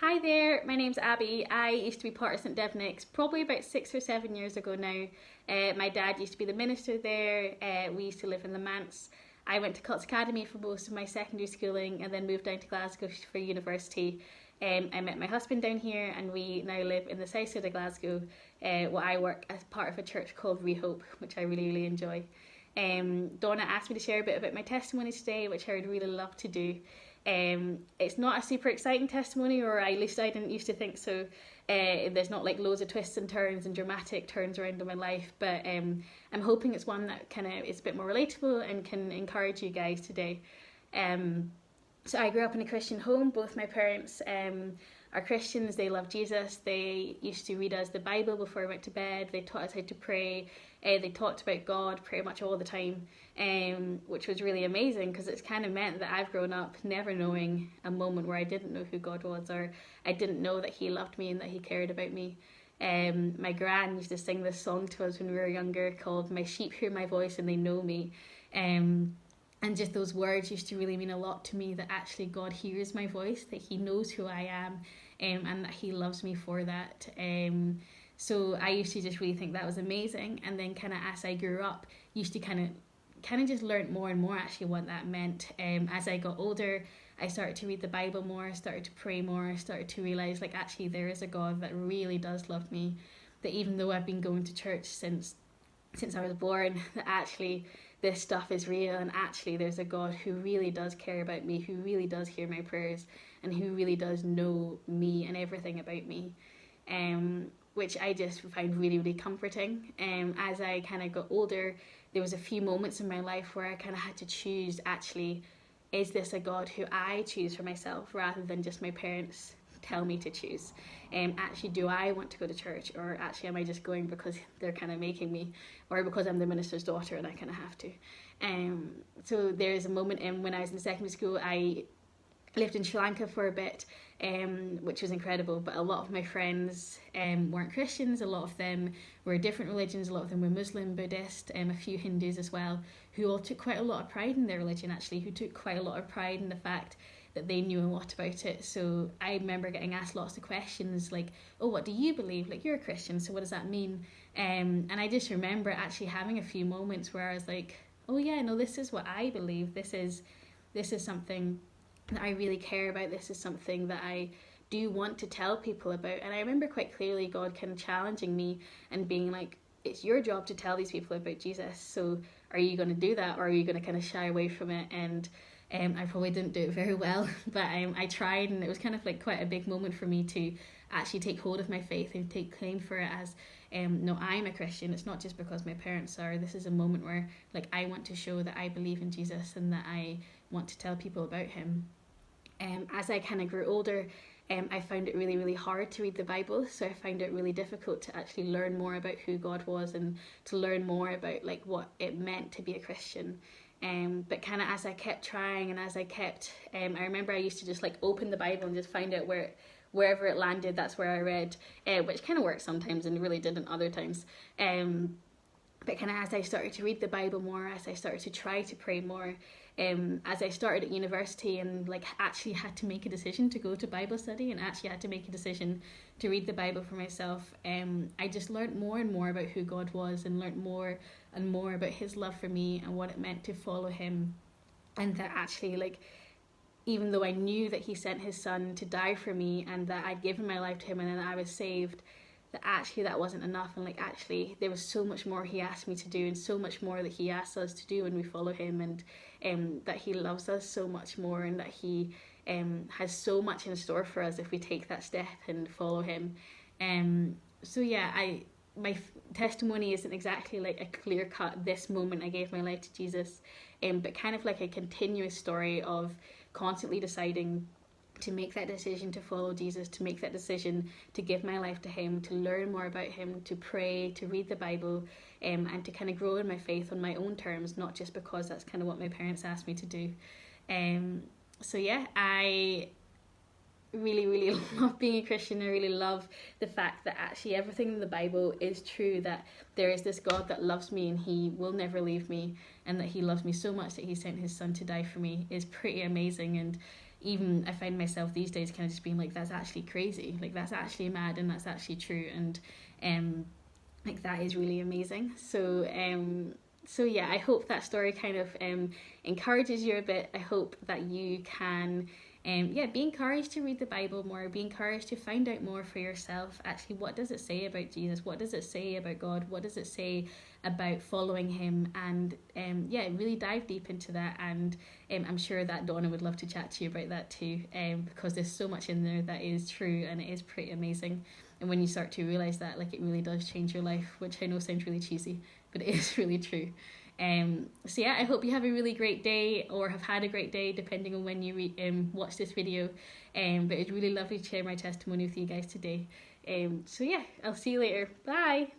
Hi there, my name's Abby. I used to be part of St Devnicks probably about 6 or 7 years ago now. My dad used to be the minister there. We used to live in the Manse. I went to Cults Academy for most of my secondary schooling and then moved down to Glasgow for university. I met my husband down here and we now live in the south side of Glasgow, where I work as part of a church called Rehope, which I really enjoy. Donna asked me to share a bit about my testimony today, which I would really love to do. It's not a super exciting testimony, or at least I didn't used to think so. There's not like loads of twists and turns and dramatic turns around in my life, but I'm hoping it's one that kind of is a bit more relatable and can encourage you guys today. So I grew up in a Christian home. Both my parents are Christians. They love Jesus. They used to read us the Bible before we went to bed. They taught us how to pray. They talked about God pretty much all the time, which was really amazing because it's kind of meant that I've grown up never knowing a moment where I didn't know who God was, or I didn't know that He loved me and that He cared about me. My gran used to sing this song to us when we were younger called "My sheep hear my voice and they know me." And just those words used to really mean a lot to me, that actually God hears my voice, that He knows who I am, and that He loves me for that. So I used to just really think that was amazing. And then kind of as I grew up, used to kind of just learn more and more actually what that meant. As I got older, I started to read the Bible more, started to pray more, started to realise like actually there is a God that really does love me, that even though I've been going to church since I was born, that actually this stuff is real, and actually there's a God who really does care about me, who really does hear my prayers, and who really does know me and everything about me, which I just find really comforting. As I kind of got older, there was a few moments in my life where I kind of had to choose, actually, is this a God who I choose for myself rather than just my parents tell me to choose? Actually, do I want to go to church, or actually am I just going because they're kind of making me, or because I'm the minister's daughter and I kind of have to? So there's a moment when I was in secondary school, I lived in Sri Lanka for a bit, which was incredible, but a lot of my friends weren't Christians. A lot of them were different religions. A lot of them were Muslim, Buddhist, a few Hindus as well, who all took quite a lot of pride in their religion, actually, who took quite a lot of pride in the fact that they knew a lot about it. So I remember getting asked lots of questions like, oh, what do you believe? Like, you're a Christian, so what does that mean? And I just remember actually having a few moments where I was like, oh yeah, no, this is what I believe. This is something that I really care about. This is something that I do want to tell people about. And I remember quite clearly God kind of challenging me and being like, it's your job to tell these people about Jesus. So are you going to do that, or are you going to kind of shy away from it? And I probably didn't do it very well, but I tried, and it was kind of like quite a big moment for me to actually take hold of my faith and take claim for it as, no, I'm a Christian. It's not just because my parents are. This is a moment where like I want to show that I believe in Jesus and that I want to tell people about Him. As I kind of grew older, I found it really hard to read the Bible, so I found it really difficult to actually learn more about who God was and to learn more about like what it meant to be a Christian. But kind of as I kept trying and as I kept, I remember I used to just like open the Bible and just find out wherever it landed, that's where I read, which kind of worked sometimes and really didn't other times. But kind of as I started to read the Bible more, as I started to try to pray more, as I started at university and like actually had to make a decision to go to Bible study and actually had to make a decision to read the Bible for myself, I just learned more and more about who God was, and learned more and more about His love for me and what it meant to follow Him. And that actually, like, even though I knew that He sent His Son to die for me and that I'd given my life to Him and then I was saved, that actually that wasn't enough, and like actually there was so much more He asked me to do, and so much more that He asks us to do when we follow Him, and that He loves us so much more, and that He has so much in store for us if we take that step and follow Him. So yeah, my testimony isn't exactly like a clear cut, this moment I gave my life to Jesus, but kind of like a continuous story of constantly deciding to make that decision to follow Jesus, to make that decision to give my life to Him, to learn more about Him, to pray, to read the Bible, and to kind of grow in my faith on my own terms, not just because that's kind of what my parents asked me to do. So yeah, I really love being a Christian. I really love the fact that actually everything in the Bible is true, that there is this God that loves me and He will never leave me, and that He loves me so much that He sent His Son to die for me is pretty amazing. And even I find myself these days kind of just being like, that's actually crazy, like that's actually mad, and that's actually true, and like that is really amazing. So yeah, I hope that story kind of encourages you a bit. I hope that you can be encouraged to read the Bible more, be encouraged to find out more for yourself. Actually, what does it say about Jesus? What does it say about God? What does it say about following him? And really dive deep into that. And I'm sure that Donna would love to chat to you about that too, because there's so much in there that is true, and it is pretty amazing. And when you start to realize that, like, it really does change your life, which I know sounds really cheesy, but it is really true. So yeah, I hope you have a really great day, or have had a great day depending on when you watch this video. But it's really lovely to share my testimony with you guys today. So yeah, I'll see you later. Bye.